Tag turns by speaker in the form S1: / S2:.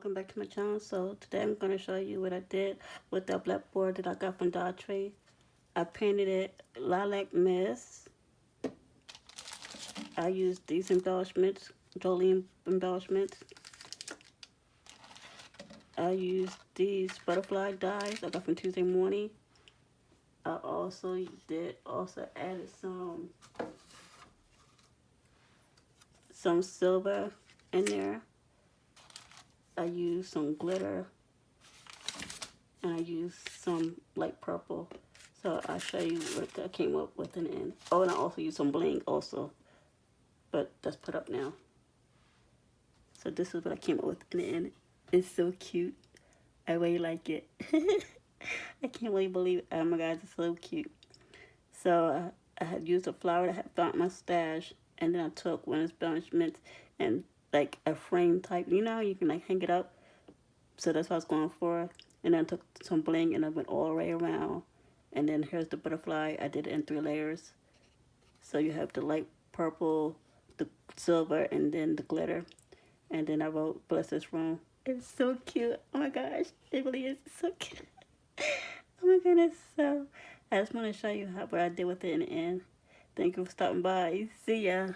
S1: welcome back to my channel. So today I'm going to show you what I did with the blackboard that I got from Dollar Tree. I painted it lilac mist. I used these embellishments, Jolene embellishments. I used these butterfly dies I got from Tuesday Morning. I also added some silver in there. I used some glitter and I used some light purple. So I'll show you what I came up with in the end. Oh, and I also used some bling also, but that's put up now. So this is what I came up with in the end. It's so cute. I really like it. I can't really believe it. Oh my God, it's so cute. So I had used a flower that I had found in my stash, and then I took one of the embellishments and like a frame type. You know, you can like hang it up. So that's what I was going for. And then I took some bling and I went all the way around. And then here's the butterfly. I did it in 3 layers. So you have the light purple, the silver, and then the glitter. And then I wrote, "Bless this room." It's so cute. Oh my gosh. It really is so cute. Oh my goodness. So I just want to show you what I did with it in the end. Thank you for stopping by. See ya.